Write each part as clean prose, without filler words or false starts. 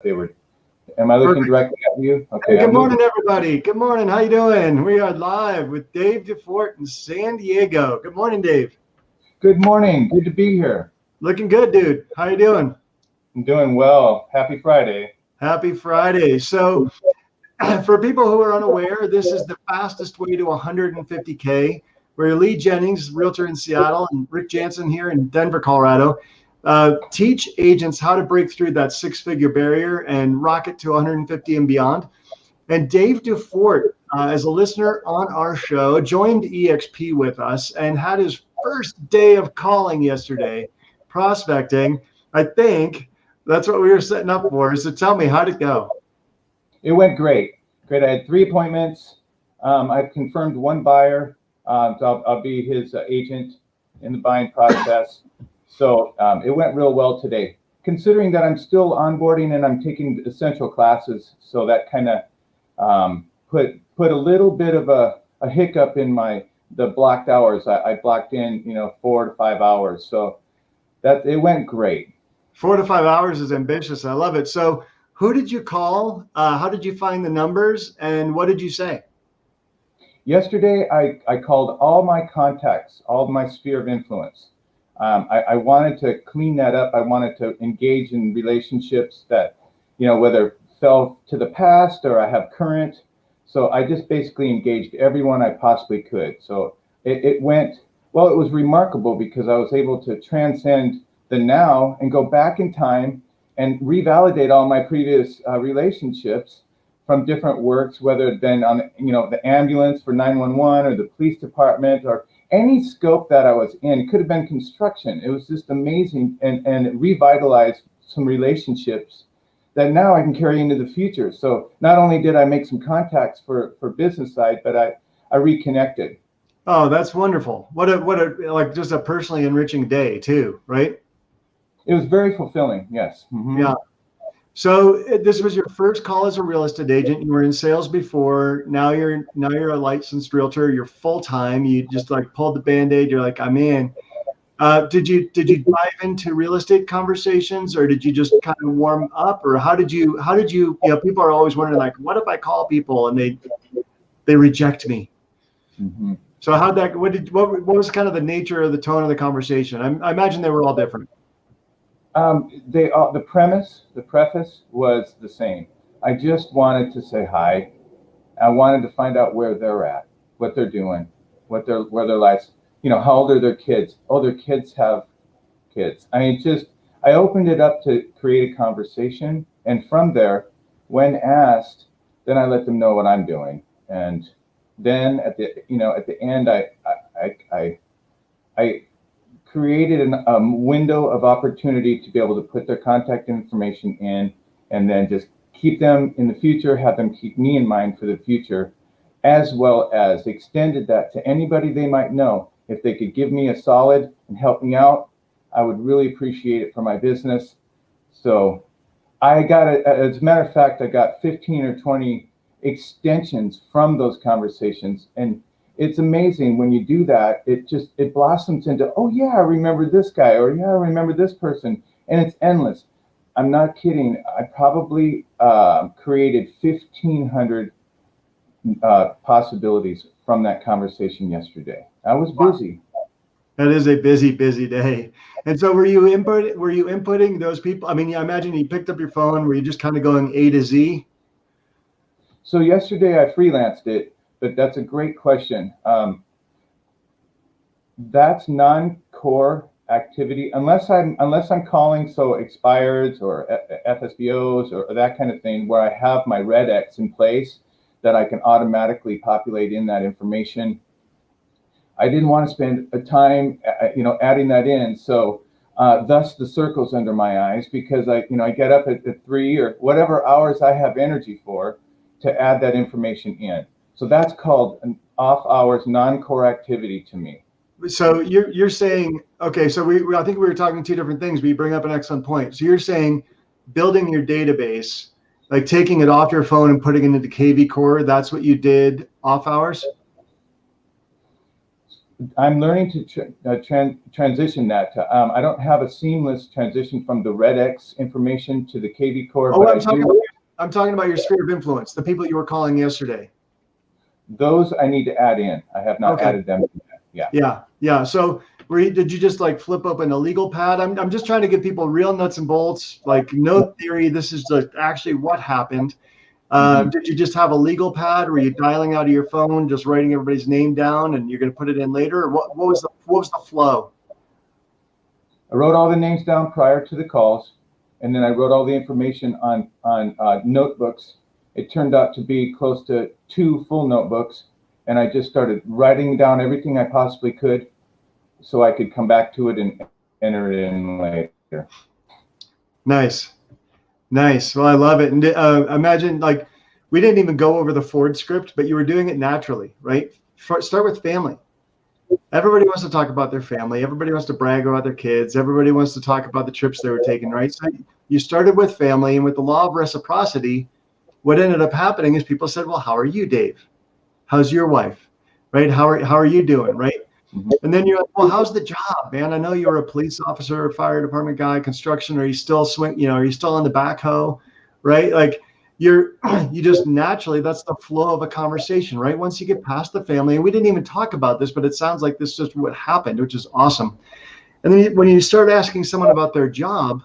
they were. Am I looking directly at you? Okay. Hey, good morning, everybody. Good morning. How you doing? We are live with Dave DeFort in San Diego. Good morning, Dave. Good morning. Good to be here. Looking good, dude. How you doing? I'm doing well. Happy Friday. Happy Friday. So for people who are unaware, this is the fastest way to 150K. We're Lee Jennings, realtor in Seattle, and Rick Jansen here in Denver, Colorado. Teach agents how to break through that six-figure barrier and rocket to 150 and beyond. And Dave DeFort, as a listener on our show, joined EXP with us and had his first day of calling yesterday, prospecting. I think that's what we were setting up for. So tell me, how'd it go? It went great. Great. I had 3 appointments. I've confirmed 1 buyer. So I'll be his agent in the buying process. So it went real well today, considering that I'm still onboarding and I'm taking essential classes. So that kind of put a little bit of a hiccup in the blocked hours. I blocked in 4 to 5 hours. So that it went great. 4 to 5 hours is ambitious. I love it. So who did you call? How did you find the numbers? And what did you say? Yesterday, I called all my contacts, all of my sphere of influence. I wanted to clean that up. I wanted to engage in relationships that, whether fell to the past or I have current. So I just basically engaged everyone I possibly could. So it went, well, it was remarkable because I was able to transcend the now and go back in time and revalidate all my previous relationships from different works, whether it been on, the ambulance for 911 or the police department or any scope that I was in. It could have been construction. It was just amazing, and it revitalized some relationships that now I can carry into the future. So not only did I make some contacts for business side, but I reconnected. Oh, that's wonderful. What a like just a personally enriching day too, right? It was very fulfilling. Yes. Mm-hmm. Yeah. So this was your first call as a real estate agent. You were in sales before. Now you're a licensed realtor. You're full time. You just like pulled the Band-Aid. You're like, I'm in. Did you dive into real estate conversations, or did you just kind of warm up, or how did you people are always wondering like, what if I call people and they reject me? Mm-hmm. So what was kind of the nature of the tone of the conversation? I imagine they were all different. The preface was the same. I just wanted to say hi. I wanted to find out where they're at, what they're doing, where their lives, how old are their kids? Oh, their kids have kids. I mean, I opened it up to create a conversation. And from there, when asked, then I let them know what I'm doing. And then at the end, I created a window of opportunity to be able to put their contact information in, and then just keep them in the future, have them keep me in mind for the future, as well as extended that to anybody they might know. If they could give me a solid and help me out, I would really appreciate it for my business. So I got as a matter of fact, I got 15 or 20 extensions from those conversations. And it's amazing when you do that, it blossoms into, oh yeah, I remember this guy, or yeah, I remember this person. And it's endless. I'm not kidding. I probably created 1,500 possibilities from that conversation yesterday. I was busy. That is a busy day. And so were you inputting those people? I mean, I imagine you picked up your phone. Were you just kind of going A to Z? So yesterday I freelanced it, but that's a great question. That's non-core activity, unless I'm calling so expireds or FSBOs or that kind of thing, where I have my Red X in place that I can automatically populate in that information. I didn't want to spend a time, adding that in. So thus the circles under my eyes, because I get up at 3 or whatever hours I have energy for to add that information in. So that's called an off hours non-core activity to me. So you're saying, okay, so I think we were talking 2 different things, but you bring up an excellent point. So you're saying building your database, like taking it off your phone and putting it into KV Core, that's what you did off hours? I'm learning to transition that. I don't have a seamless transition from the Red X information to the KV core, Oh, but I do. I'm talking about your sphere of influence, the people you were calling yesterday. Those I need to add in. I have not Okay. added them yet. Yeah. Yeah. So did you just like flip open a legal pad? I'm just trying to give people real nuts and bolts, like no theory. This is like actually what happened. Did you just have a legal pad? Were you dialing out of your phone, just writing everybody's name down, and you're going to put it in later? Or what was the flow? I wrote all the names down prior to the calls, and then I wrote all the information on notebooks. It turned out to be close to 2 full notebooks, and I just started writing down everything I possibly could, so I could come back to it and enter it in later. Nice. Well, I love it. And imagine, like, we didn't even go over the Ford script, but you were doing it naturally, right? Start with family. Everybody wants to talk about their family. Everybody wants to brag about their kids. Everybody wants to talk about the trips they were taking, right? So you started with family, and with the law of reciprocity, what ended up happening is people said, well, how are you, Dave? How's your wife? Right? How are you doing? Right? And then you're like, well, how's the job, man? I know you were a police officer, fire department guy, construction. Are you still are you still on the backhoe? Right? Like you just naturally, that's the flow of a conversation, right? Once you get past the family, and we didn't even talk about this, but it sounds like this is just what happened, which is awesome. And then when you start asking someone about their job,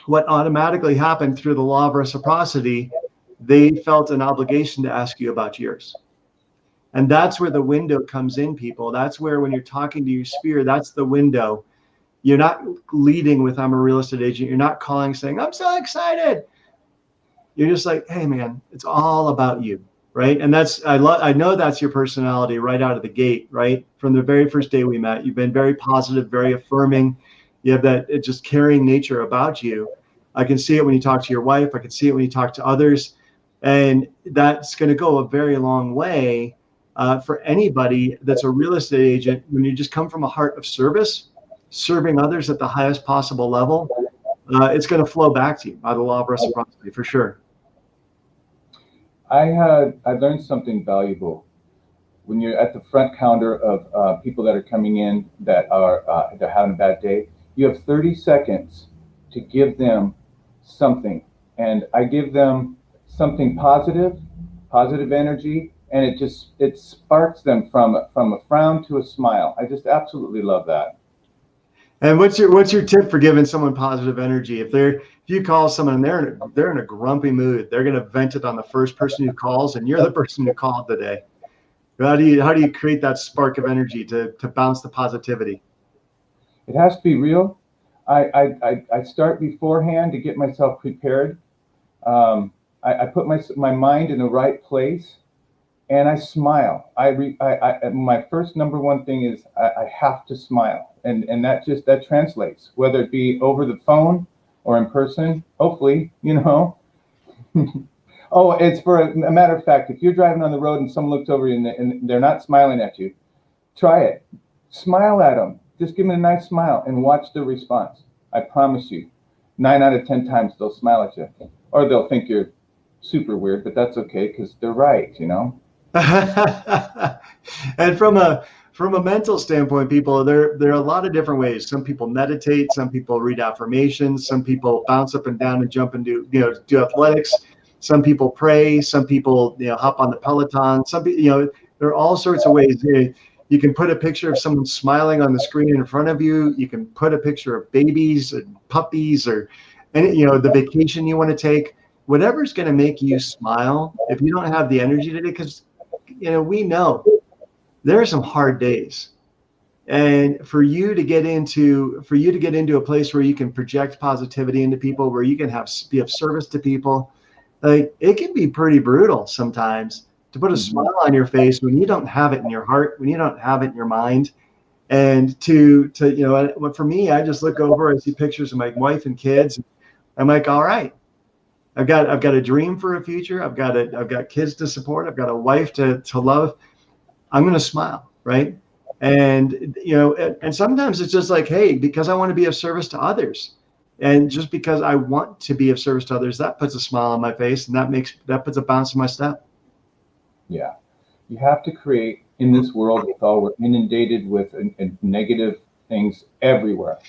what automatically happened through the law of reciprocity, they felt an obligation to ask you about yours. And that's where the window comes in, people. That's where, when you're talking to your sphere, that's the window. You're not leading with, I'm a real estate agent. You're not calling saying, I'm so excited. You're just like, hey, man, it's all about you, right? And I know that's your personality right out of the gate, right? From the very first day we met, you've been very positive, very affirming. You have that just caring nature about you. I can see it when you talk to your wife. I can see it when you talk to others. And that's going to go a very long way. For anybody that's a real estate agent, when you just come from a heart of service, serving others at the highest possible level, it's going to flow back to you by the law of reciprocity, for sure. I learned something valuable. When you're at the front counter of people that are coming in that are they're having a bad day, you have 30 seconds to give them something, and I give them something positive energy, and it sparks them from a frown to a smile. I just absolutely love that. And what's your tip for giving someone positive energy? If you call someone and they're in a grumpy mood, they're going to vent it on the first person who calls, and you're the person who called today. How do you create that spark of energy to bounce the positivity? It has to be real. I start beforehand to get myself prepared. I put my mind in the right place, and I smile. My first number one thing is I have to smile, and that translates, whether it be over the phone or in person. Hopefully, Oh, it's for a matter of fact, if you're driving on the road and someone looks over you and they're not smiling at you, try it. Smile at them. Just give them a nice smile and watch the response. I promise you, 9 out of 10 times they'll smile at you, or they'll think you're super weird, but that's okay because they're right. And from a mental standpoint, people, there are a lot of different ways. Some people meditate, some people read affirmations, some people bounce up and down and jump and do athletics. Some people pray, some people hop on the Peloton. Some people, there are all sorts of ways. You can put a picture of someone smiling on the screen in front of you. You can put a picture of babies and puppies, or the vacation you want to take. Whatever's going to make you smile. If you don't have the energy today, because we know there are some hard days, and for you to get into a place where you can project positivity into people, where you can be of service to people, like, it can be pretty brutal sometimes to put a smile on your face when you don't have it in your heart, when you don't have it in your mind. And for me, I just look over, I see pictures of my wife and kids. I'm like, all right, I've got a dream for a future. I've got kids to support. I've got a wife to love. I'm going to smile, right? And and sometimes it's just like, hey, because I want to be of service to others, and just because I want to be of service to others, that puts a smile on my face, and that puts a bounce in my step. Yeah, you have to create in this world with all we're inundated with and negative things everywhere.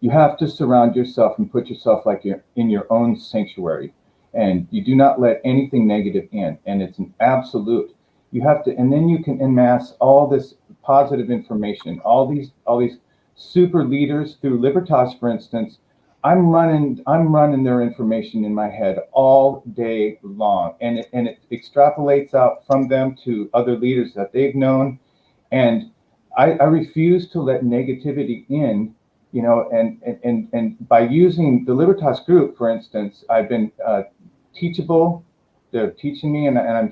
You have to surround yourself and put yourself like you're in your own sanctuary, and you do not let anything negative in. And it's an absolute. You have to, and then you can amass all this positive information, all these super leaders through Libertas, for instance. I'm running their information in my head all day long, and it extrapolates out from them to other leaders that they've known, and I refuse to let negativity in, and by using the Libertas group, for instance, I've been teachable. They're teaching me, and I'm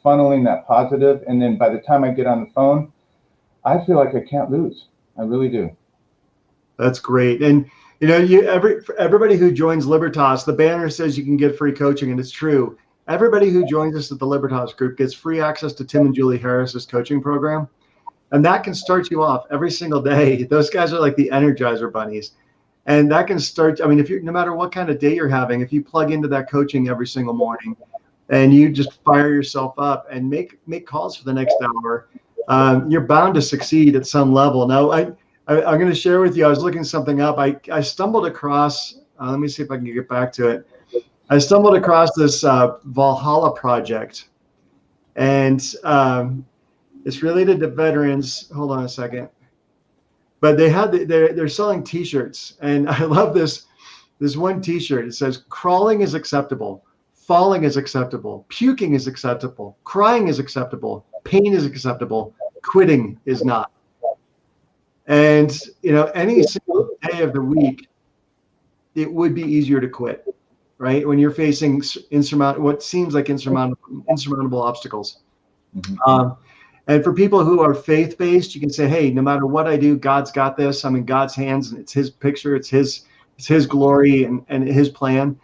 funneling that positive, and then by the time I get on the phone, I feel like I can't lose. I really do. That's great. And for everybody who joins Libertas, the banner says you can get free coaching, and it's true. Everybody who joins us at the Libertas group gets free access to Tim and Julie Harris's coaching program. And that can start you off every single day. Those guys are like the Energizer bunnies. And that can start, if no matter what kind of day you're having, if you plug into that coaching every single morning and you just fire yourself up and make calls for the next hour, you're bound to succeed at some level. Now, I'm going to share with you, I was looking something up. I stumbled across, let me see if I can get back to it. I stumbled across this Valhalla project, and it's related to veterans. Hold on a second. But they're selling T-shirts, and I love this one T-shirt. It says, "Crawling is acceptable, falling is acceptable, puking is acceptable, crying is acceptable, pain is acceptable, quitting is not." And any single day of the week, it would be easier to quit, right? When you're facing what seems like insurmountable obstacles. Mm-hmm. And for people who are faith-based, you can say, hey, no matter what I do, God's got this. I'm in God's hands, and it's his picture, it's his glory and his plan.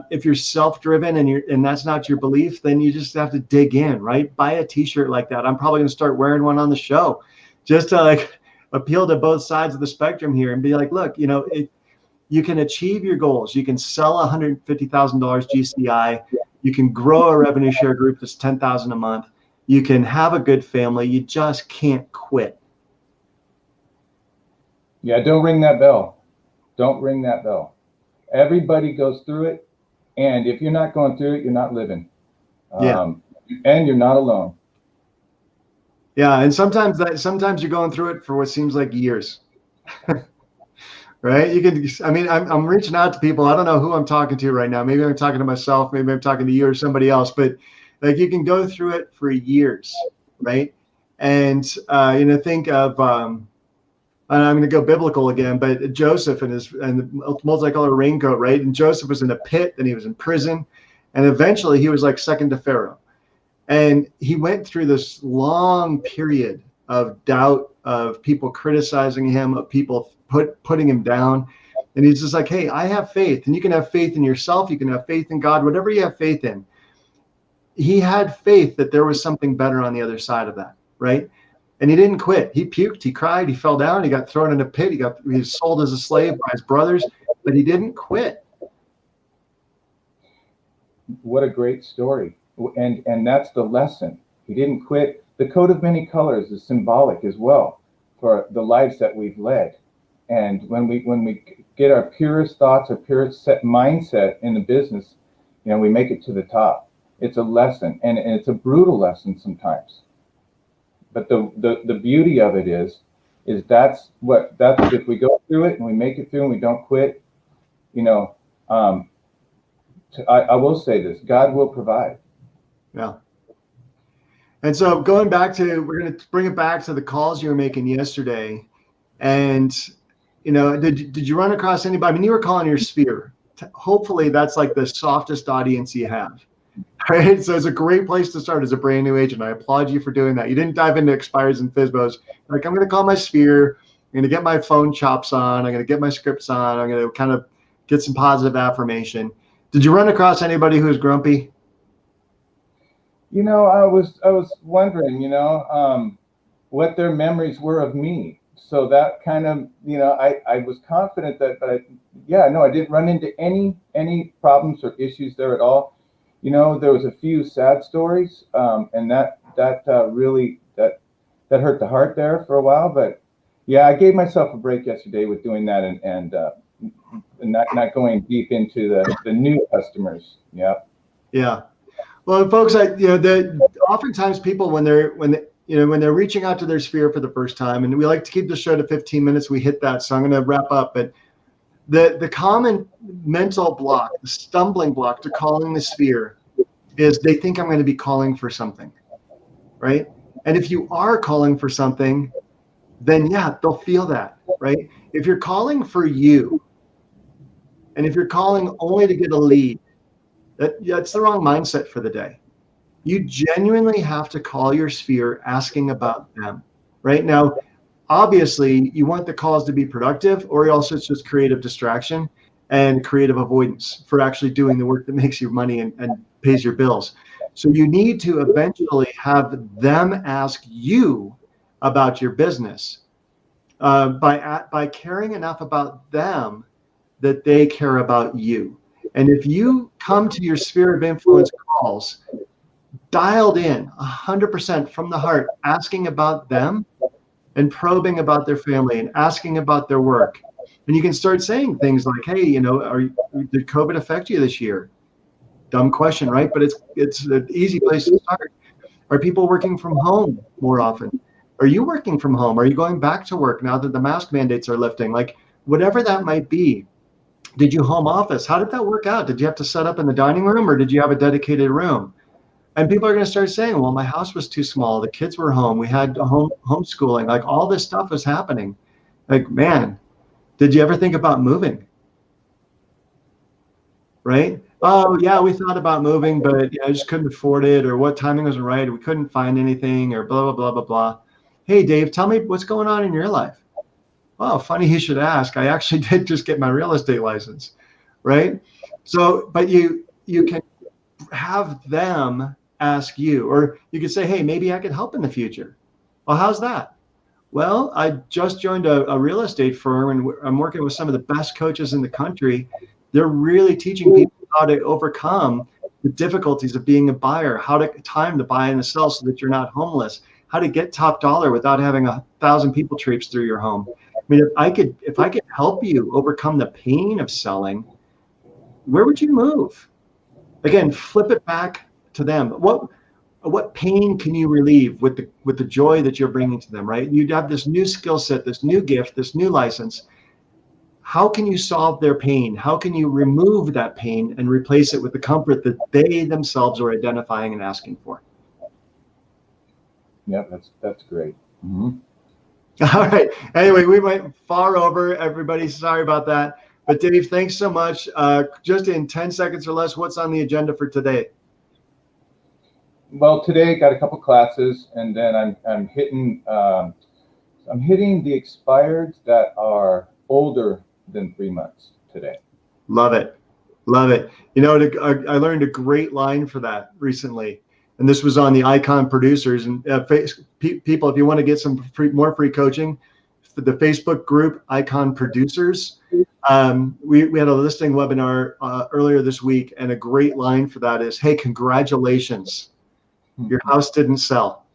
If you're self-driven and that's not your belief, then you just have to dig in, right? Buy a T-shirt like that. I'm probably going to start wearing one on the show, just to appeal to both sides of the spectrum here and be like, look, you can achieve your goals. You can sell $150,000 GCI. You can grow a revenue share group that's $10,000 a month. You can have a good family. You just can't quit. Yeah, don't ring that bell. Don't ring that bell. Everybody goes through it, and if you're not going through it, you're not living. And you're not alone. Yeah, and sometimes you're going through it for what seems like years. Right? I'm reaching out to people. I don't know who I'm talking to right now. Maybe I'm talking to myself. Maybe I'm talking to you or somebody else. But you can go through it for years, right? And think of and I'm going to go biblical again, but Joseph and the multicolored raincoat, right? And Joseph was in a pit, and he was in prison, and eventually he was like second to Pharaoh. And he went through this long period of doubt, of people criticizing him, of people putting him down. And he's just like, hey, I have faith. And you can have faith in yourself. You can have faith in God, whatever you have faith in. He had faith that there was something better on the other side of that, right? And he didn't quit. He puked, he cried, he fell down, he got thrown in a pit, he was sold as a slave by his brothers, but he didn't quit. What a great story. And that's the lesson. He didn't quit. The coat of many colors is symbolic as well for the lives that we've led. And when we get our purest thoughts, our purest mindset in the business, we make it to the top. It's a lesson, and it's a brutal lesson sometimes. But the beauty of it is that's if we go through it and we make it through and we don't quit, I will say this: God will provide. Yeah. And so we're going to bring it back to the calls you were making yesterday. And, did you run across anybody? You were calling your sphere. Hopefully that's like the softest audience you have. Right? So it's a great place to start as a brand new agent. I applaud you for doing that. You didn't dive into expires and FSBOs. Like, I'm going to call my sphere. I'm going to get my phone chops on. I'm going to get my scripts on. I'm going to kind of get some positive affirmation. Did you run across anybody who was grumpy? I was wondering, what their memories were of me. So that kind of, I was confident that, but I didn't run into any problems or issues there at all. There was a few sad stories, and that really that hurt the heart there for a while. But yeah, I gave myself a break yesterday with doing that and not going deep into the new customers. Yeah. Yeah. Well, folks, oftentimes people when they're reaching out to their sphere for the first time, and we like to keep the show to 15 minutes. We hit that, so I'm going to wrap up. But the common mental block, the stumbling block to calling the sphere, is they think I'm going to be calling for something, right? And if you are calling for something, then yeah, they'll feel that, right? If you're calling for you, and if you're calling only to get a lead, that's the wrong mindset for the day. You genuinely have to call your sphere asking about them. Right now, obviously, you want the calls to be productive, or also it's just creative distraction and creative avoidance for actually doing the work that makes you money and pays your bills. So you need to eventually have them ask you about your business by caring enough about them that they care about you. And if you come to your sphere of influence calls dialed in 100% from the heart, asking about them and probing about their family and asking about their work, and you can start saying things like, hey, did COVID affect you this year? Dumb question, right? But it's an easy place to start. Are people working from home more often? Are you working from home? Are you going back to work now that the mask mandates are lifting? Like, whatever that might be. Did you home office? How did that work out? Did you have to set up in the dining room, or did you have a dedicated room? And people are going to start saying, well, my house was too small. The kids were home. We had homeschooling. Like, all this stuff was happening. Like, man, did you ever think about moving? Right? Oh, yeah, we thought about moving, but I just couldn't afford it, or what timing wasn't right. We couldn't find anything, or blah, blah, blah, blah, blah. Hey, Dave, tell me what's going on in your life. Oh, funny you should ask. I actually did just get my real estate license, right? So, but you can have them ask you, or you could say, hey, maybe I could help in the future. Well, how's that? Well, I just joined a real estate firm, and I'm working with some of the best coaches in the country. They're really teaching people how to overcome the difficulties of being a buyer, how to time the buy and the sell so that you're not homeless, how to get top dollar without having 1,000 people traipse through your home. I mean, if I could help you overcome the pain of selling, where would you move? Again, flip it back to them. What pain can you relieve with the joy that you're bringing to them, right? You'd have this new skill set, this new gift, this new license. How can you solve their pain? How can you remove that pain and replace it with the comfort that they themselves are identifying and asking for? Yeah, that's great. Mm-hmm. All right. Anyway, we went far over. Everybody, sorry about that. But Dave, thanks so much. Just in 10 seconds or less, what's on the agenda for today? Well, today got a couple classes, and then I'm hitting the expireds that are older than 3 months today. Love it. Love it. I learned a great line for that recently. And this was on the Icon Producers. And people, if you want to get some more free coaching, the Facebook group Icon Producers, we had a listing webinar earlier this week, and a great line for that is, hey, congratulations, your house didn't sell.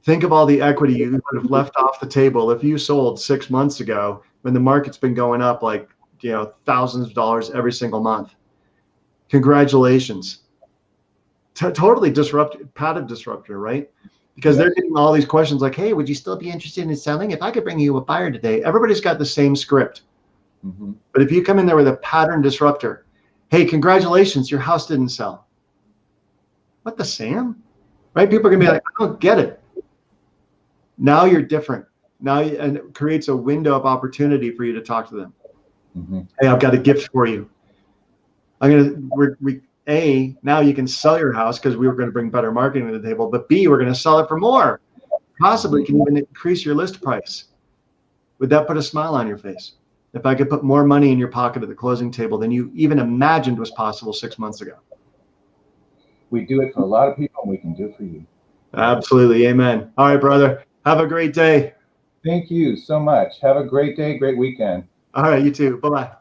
Think of all the equity you would have left off the table if you sold 6 months ago when the market's been going up like thousands of dollars every single month. Congratulations. Totally passive disruptor, right? Because they're getting all these questions like, hey, would you still be interested in selling if I could bring you a buyer today? Everybody's got the same script. Mm-hmm. But if you come in there with a pattern disruptor, hey, congratulations, your house didn't sell. What the Sam? Right? People are going to be like, I don't get it. Now you're different. And it creates a window of opportunity for you to talk to them. Mm-hmm. Hey, I've got a gift for you. Now you can sell your house because we were going to bring better marketing to the table, but B, we're going to sell it for more. Possibly can even increase your list price. Would that put a smile on your face? If I could put more money in your pocket at the closing table than you even imagined was possible 6 months ago. We do it for a lot of people, and we can do it for you. Absolutely. Amen. All right, brother. Have a great day. Thank you so much. Have a great day, great weekend. All right, you too. Bye-bye.